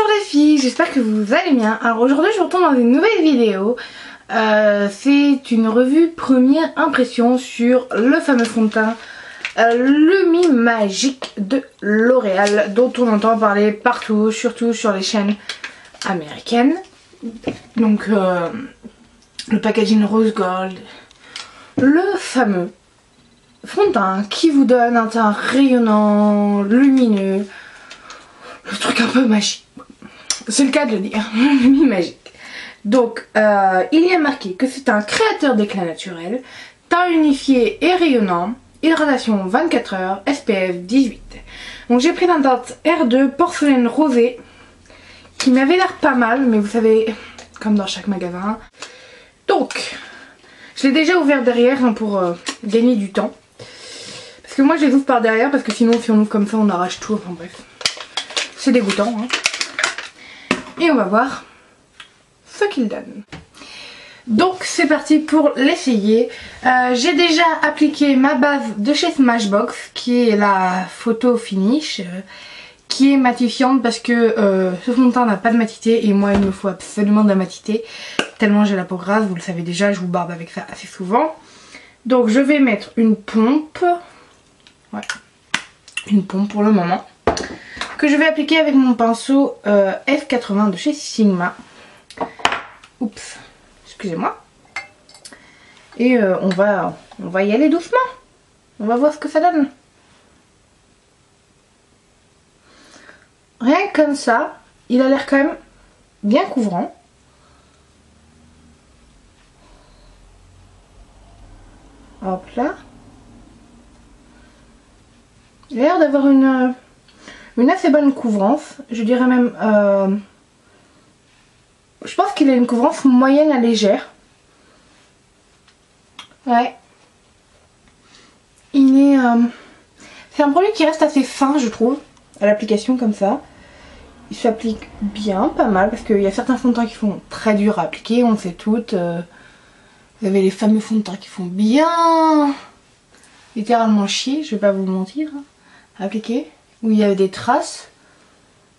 Bonjour les filles, j'espère que vous allez bien. Alors aujourd'hui je vous retourne dans une nouvelle vidéo. C'est une revue première impression sur le fameux fond de teint Lumi Magique de L'Oréal, dont on entend parler partout, surtout sur les chaînes américaines. Donc le packaging rose gold, le fameux fond de teint qui vous donne un teint rayonnant, lumineux, le truc un peu magique. C'est le cas de le dire, Lumi Magique. Donc il y a marqué que c'est un créateur d'éclat naturel, teint unifié et rayonnant, hydratation 24 heures, SPF 18. Donc j'ai pris la teinte R2 porcelaine rosée qui m'avait l'air pas mal, mais vous savez, comme dans chaque magasin. Donc je l'ai déjà ouvert derrière hein, pour gagner du temps. Parce que moi je les ouvre par derrière, parce que sinon si on ouvre comme ça on arrache tout, enfin bref. C'est dégoûtant hein. Et on va voir ce qu'il donne. Donc c'est parti pour l'essayer. J'ai déjà appliqué ma base de chez Smashbox qui est la photo finish, qui est matifiante parce que ce fond de teint n'a pas de matité et moi il me faut absolument de la matité tellement j'ai la peau grasse, vous le savez déjà, je vous barbe avec ça assez souvent. Donc je vais mettre une pompe, ouais, une pompe pour le moment, que je vais appliquer avec mon pinceau F80 de chez Sigma. Oups, excusez-moi. Et on va y aller doucement. On va voir ce que ça donne. Rien que comme ça, il a l'air quand même bien couvrant. Hop là. Il a l'air d'avoir une assez bonne couvrance. Je dirais même... je pense qu'il a une couvrance moyenne à légère. Ouais. Il est... c'est un produit qui reste assez fin je trouve, à l'application comme ça. Il s'applique bien, pas mal, parce qu'il y a certains fonds de teint qui font très dur à appliquer, on le sait toutes. Vous avez les fameux fonds de teint qui font bien... littéralement chier, je vais pas vous le mentir, hein, à appliquer. Où il y a des traces.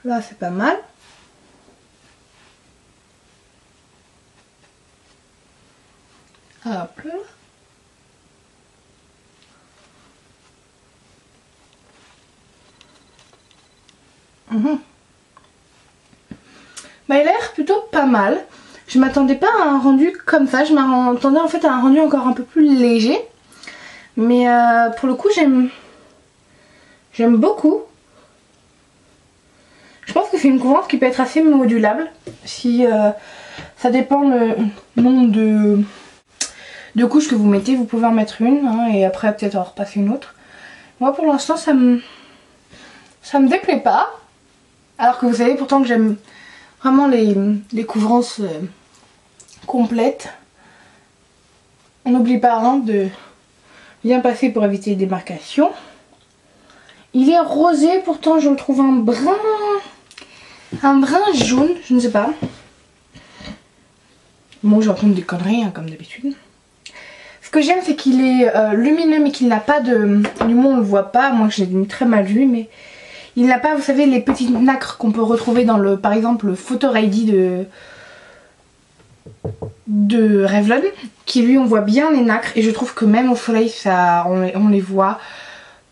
Là c'est pas mal. Hop là. Bah, il a l'air plutôt pas mal. Je m'attendais pas à un rendu comme ça. Je m'attendais en fait à un rendu encore un peu plus léger. Mais pour le coup j'aime beaucoup. Je pense que c'est une couvrance qui peut être assez modulable. Si ça dépend le nombre de couches que vous mettez, vous pouvez en mettre une hein, et après peut-être en repasser une autre. Moi pour l'instant ça me déplaît pas. Alors que vous savez pourtant que j'aime vraiment les couvrances complètes. On n'oublie pas hein, de bien passer pour éviter les démarcations. Il est rosé, pourtant je le trouve un brin jaune, je ne sais pas. Bon, je raconte des conneries hein, comme d'habitude. Ce que j'aime c'est qu'il est lumineux mais qu'il n'a pas de... Du moins on le voit pas, moi je l'ai très mal vu, mais il n'a pas, vous savez, les petites nacres qu'on peut retrouver dans le, par exemple, le Photo ID de Revlon, qui lui on voit bien les nacres et je trouve que même au soleil ça, on les voit.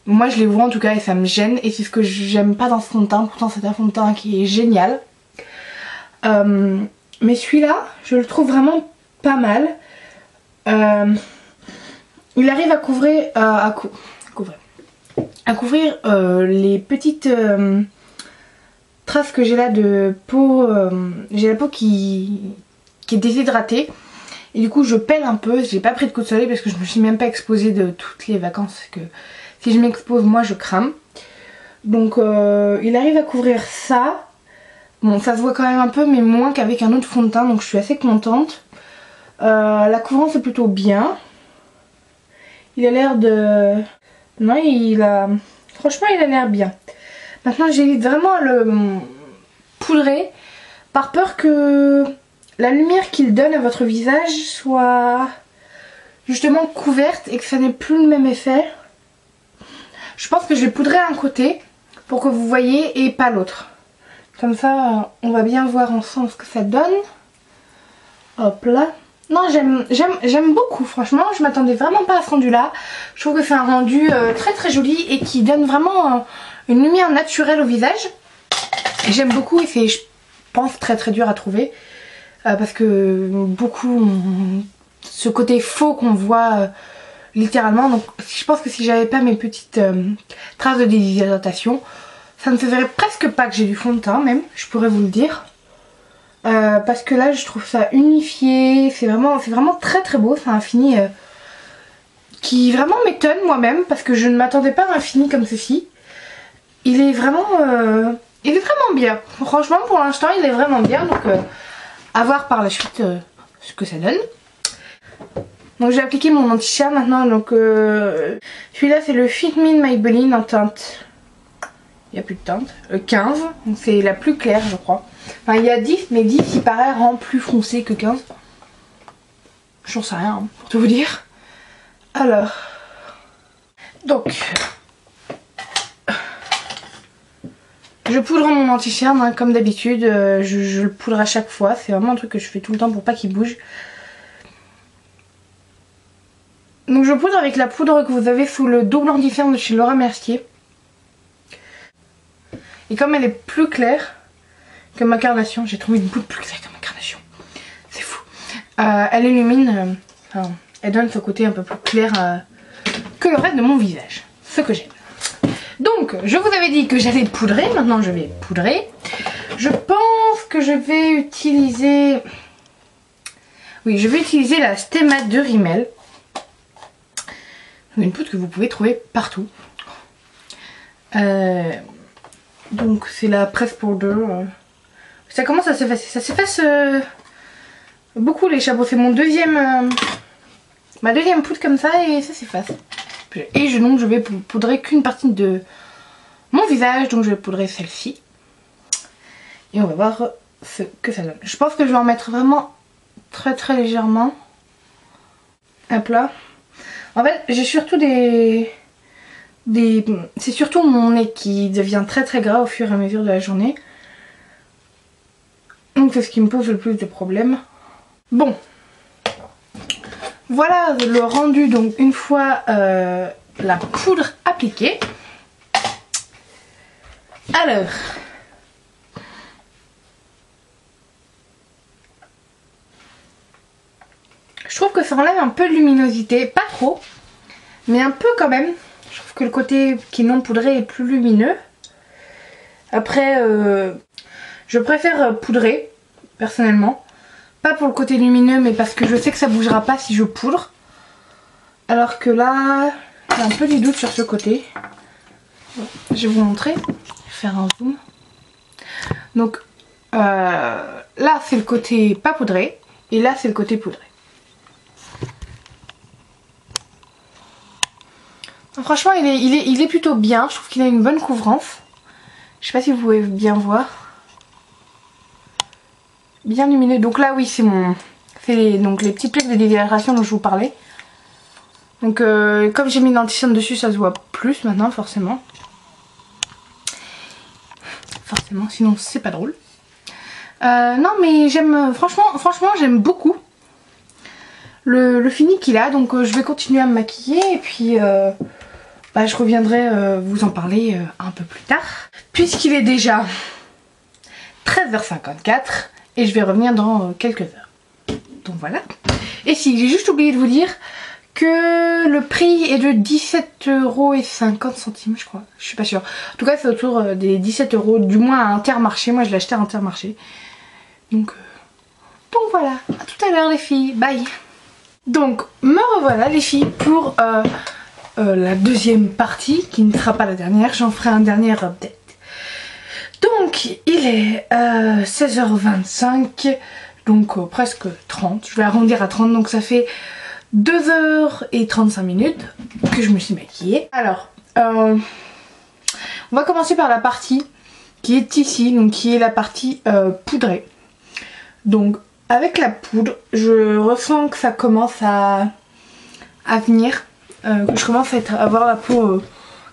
Moi je les vois en tout cas et ça me gêne et c'est ce que j'aime pas dans ce fond de teint. Pourtant c'est un fond de teint qui est génial. Mais celui-là je le trouve vraiment pas mal. Il arrive à couvrir, les petites traces que j'ai là de peau. J'ai la peau qui est déshydratée. Et du coup je pèle un peu, j'ai pas pris de coup de soleil parce que je me suis même pas exposée de toutes les vacances. Que si je m'expose moi je crame. Donc il arrive à couvrir ça. Bon ça se voit quand même un peu mais moins qu'avec un autre fond de teint donc je suis assez contente. La couvrance est plutôt bien. Il a l'air de... Non franchement il a l'air bien. Maintenant j'hésite vraiment à le poudrer par peur que la lumière qu'il donne à votre visage soit justement couverte et que ça n'ait plus le même effet. Je pense que je vais poudrer un côté pour que vous voyez et pas l'autre. Comme ça, on va bien voir ensemble ce que ça donne. Hop là. Non, j'aime beaucoup, franchement. Je m'attendais vraiment pas à ce rendu-là. Je trouve que c'est un rendu très très joli et qui donne vraiment une lumière naturelle au visage. J'aime beaucoup et c'est, je pense, très très dur à trouver. Parce que beaucoup ont ce côté faux qu'on voit littéralement. Donc je pense que si j'avais pas mes petites traces de déshydratation, ça ne se verrait presque pas que j'ai du fond de teint même, je pourrais vous le dire. Parce que là je trouve ça unifié, c'est vraiment très très beau, c'est un fini qui vraiment m'étonne moi-même parce que je ne m'attendais pas à un fini comme ceci. Il est vraiment bien, franchement pour l'instant il est vraiment bien, donc à voir par la suite ce que ça donne. Donc j'ai appliqué mon anti-cerne maintenant, donc celui-là c'est le Fit Me Maybelline en teinte, il n'y a plus de teinte, 15, donc c'est la plus claire je crois. Enfin il y a 10, mais 10 il paraît rend plus foncé que 15. J'en sais rien hein, pour tout vous dire. Alors, donc, je poudre mon anti-cerne hein, comme d'habitude, je le poudre à chaque fois, c'est vraiment un truc que je fais tout le temps pour pas qu'il bouge. Donc je poudre avec la poudre que vous avez sous le double anti-cerne de chez Laura Mercier. Et comme elle est plus claire que ma carnation, j'ai trouvé une poudre plus claire que ma carnation. C'est fou. Elle illumine, enfin, elle donne ce côté un peu plus clair que le reste de mon visage. Ce que j'aime. Donc je vous avais dit que j'allais poudrer, maintenant je vais poudrer. Je pense que je vais utiliser... Oui, je vais utiliser la Stemma de Rimmel. Une poudre que vous pouvez trouver partout. Donc c'est la Press Powder. Ça commence à s'effacer. Ça s'efface beaucoup les chapeaux. C'est mon ma deuxième poudre comme ça et ça s'efface. Et donc je vais poudrer qu'une partie de mon visage. Donc je vais poudrer celle-ci. Et on va voir ce que ça donne. Je pense que je vais en mettre vraiment très très légèrement. Hop là. En fait, j'ai surtout c'est surtout mon nez qui devient très très gras au fur et à mesure de la journée. Donc c'est ce qui me pose le plus de problèmes. Bon. Voilà le rendu donc une fois la poudre appliquée. Alors. Je trouve que ça enlève un peu de luminosité, pas trop, mais un peu quand même. Je trouve que le côté qui est non poudré est plus lumineux. Après, je préfère poudrer, personnellement. Pas pour le côté lumineux, mais parce que je sais que ça bougera pas si je poudre. Alors que là, j'ai un peu du doute sur ce côté. Je vais vous montrer. Je vais faire un zoom. Donc, là c'est le côté pas poudré, et là c'est le côté poudré. Franchement il est plutôt bien, je trouve qu'il a une bonne couvrance. Je sais pas si vous pouvez bien voir. Bien lumineux. Donc là oui c'est donc les petits plaques de déshydratation dont je vous parlais. Donc comme j'ai mis l'anti-cerne dessus ça se voit plus maintenant forcément. Forcément sinon c'est pas drôle. Non mais j'aime franchement j'aime beaucoup le fini qu'il a. Donc je vais continuer à me maquiller et puis... je reviendrai vous en parler un peu plus tard. Puisqu'il est déjà 13h54 et je vais revenir dans quelques heures. Donc voilà. Et si, j'ai juste oublié de vous dire que le prix est de 17,50 € je crois. Je suis pas sûre. En tout cas c'est autour des 17 €, du moins à Intermarché. Moi je l'ai acheté à Intermarché. Donc voilà. À tout à l'heure les filles. Bye. Donc me revoilà les filles pour... la deuxième partie qui ne sera pas la dernière, j'en ferai un dernier update. Donc il est 16h25, donc presque 30, je vais arrondir à 30, donc ça fait 2h35 que je me suis maquillée. Alors on va commencer par la partie qui est ici, donc qui est la partie poudrée. Donc avec la poudre je ressens que ça commence à venir. Je commence à avoir la peau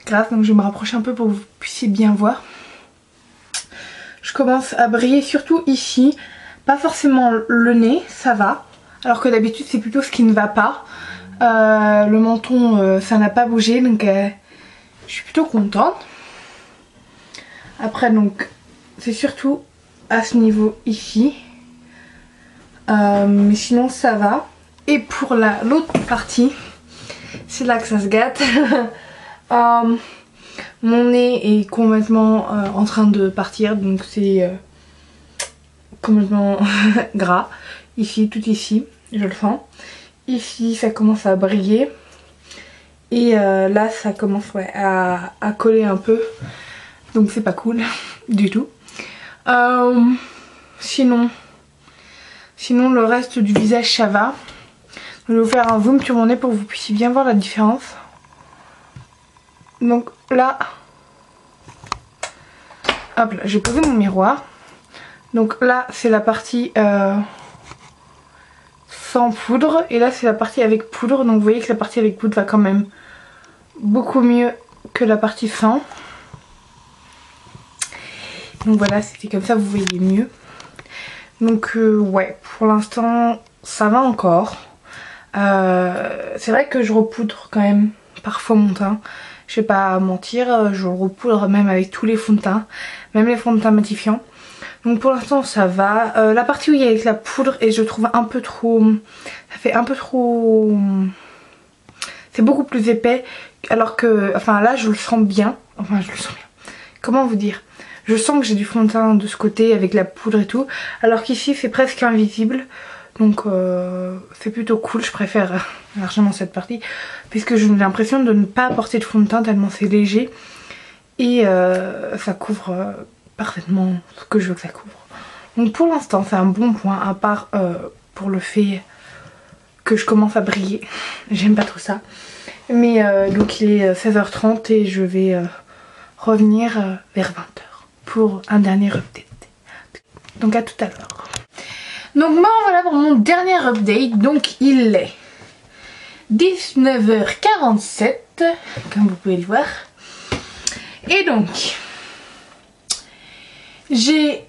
grasse, donc je vais me rapprocher un peu pour que vous puissiez bien voir. Je commence à briller surtout ici. Pas forcément le nez, ça va. Alors que d'habitude c'est plutôt ce qui ne va pas. Le menton ça n'a pas bougé donc je suis plutôt contente. Après donc c'est surtout à ce niveau ici. Mais sinon ça va. Et pour l'autre partie, c'est là que ça se gâte. Mon nez est complètement en train de partir, donc c'est complètement gras. Ici, tout ici, je le sens. Ici, ça commence à briller. Et là, ça commence ouais, à coller un peu. Donc c'est pas cool du tout. Sinon, le reste du visage, ça va. Je vais vous faire un zoom sur mon nez pour que vous puissiez bien voir la différence. Donc là, hop là, j'ai posé mon miroir. Donc là, c'est la partie sans poudre. Et là, c'est la partie avec poudre. Donc vous voyez que la partie avec poudre va quand même beaucoup mieux que la partie sans. Donc voilà, c'était comme ça, vous voyez mieux. Donc ouais, pour l'instant, ça va encore. C'est vrai que je repoudre quand même parfois mon teint. Je vais pas mentir, je le repoudre même avec tous les fonds de teint, même les fonds de teint matifiants. Donc pour l'instant ça va. La partie où il y a avec la poudre et je trouve un peu trop... Ça fait un peu trop... C'est beaucoup plus épais. Alors que... Enfin là je le sens bien. Enfin je le sens bien. Comment vous dire? Je sens que j'ai du fond de teint de ce côté avec la poudre et tout. Alors qu'ici c'est presque invisible. Donc c'est plutôt cool, je préfère largement cette partie puisque j'ai l'impression de ne pas apporter de fond de teint tellement c'est léger et ça couvre parfaitement ce que je veux que ça couvre. Donc pour l'instant c'est un bon point à part pour le fait que je commence à briller, j'aime pas trop ça. Mais donc il est 16h30 et je vais revenir vers 20h pour un dernier update. Donc à tout à l'heure. Donc moi voilà pour mon dernier update, donc il est 19h47 comme vous pouvez le voir. Et donc j'ai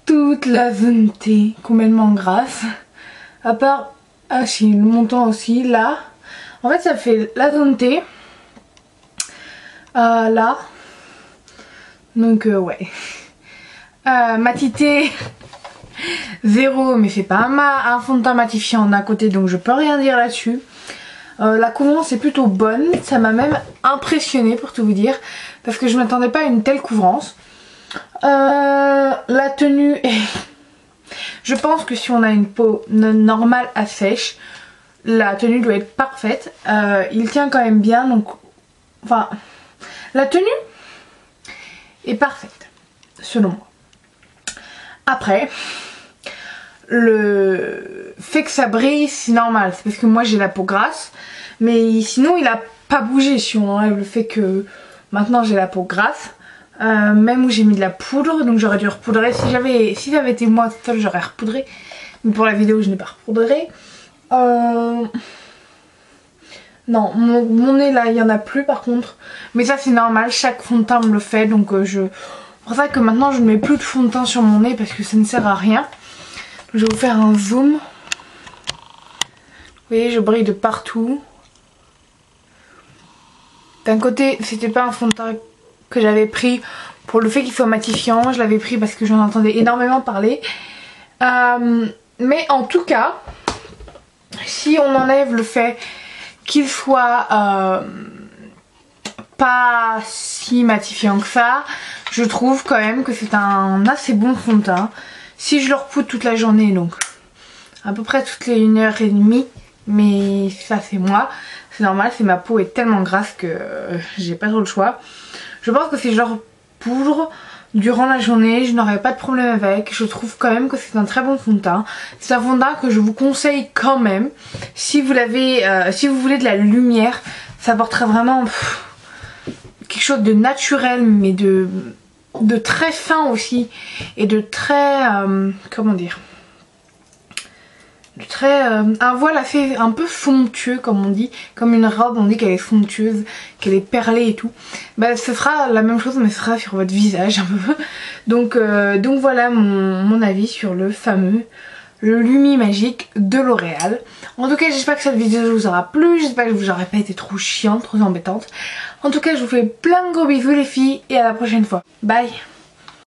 toute la zone T complètement grasse, à part, ah si, le montant aussi là. En fait ça fait la zone T, là, donc ouais, matité 0, mais c'est pas un fond de teint matifiant d'un côté donc je peux rien dire là-dessus. La couvrance est plutôt bonne, ça m'a même impressionnée pour tout vous dire parce que je m'attendais pas à une telle couvrance. La tenue est... Je pense que si on a une peau normale à sèche, la tenue doit être parfaite. Il tient quand même bien donc... Enfin, la tenue est parfaite selon moi. Après... Le fait que ça brille c'est normal, c'est parce que moi j'ai la peau grasse, mais sinon il a pas bougé si on enlève le fait que maintenant j'ai la peau grasse, même où j'ai mis de la poudre, donc j'aurais dû repoudrer, si ça avait été moi seule j'aurais repoudré, mais pour la vidéo je n'ai pas repoudré. Non, mon nez là il y en a plus par contre, mais ça c'est normal, chaque fond de teint me le fait, donc c'est pour ça que maintenant je ne mets plus de fond de teint sur mon nez parce que ça ne sert à rien. Je vais vous faire un zoom. Vous voyez, je brille de partout. D'un côté, c'était pas un fond de teint que j'avais pris pour le fait qu'il soit matifiant. Je l'avais pris parce que j'en entendais énormément parler. Mais en tout cas, si on enlève le fait qu'il soit pas si matifiant que ça, je trouve quand même que c'est un assez bon fond de teint. Si je le repoudre toute la journée, donc à peu près toutes les 1h30, mais ça c'est moi, c'est normal, ma peau est tellement grasse que j'ai pas trop le choix. Je pense que si je le repoudre durant la journée, je n'aurai pas de problème avec. Je trouve quand même que c'est un très bon fond de teint. C'est un fond de teint que je vous conseille quand même. Si vous voulez de la lumière, ça apportera vraiment quelque chose de naturel, mais de très fin aussi et de très comment dire, très un voile assez un peu somptueux comme on dit, comme une robe on dit qu'elle est somptueuse, qu'elle est perlée et tout. Bah ce sera la même chose mais ce sera sur votre visage un peu. Donc voilà mon avis sur le Lumi Magique de L'Oréal. En tout cas j'espère que cette vidéo vous aura plu, j'espère que je vous aurai pas été trop chiante, trop embêtante. En tout cas je vous fais plein de gros bisous les filles et à la prochaine fois. Bye.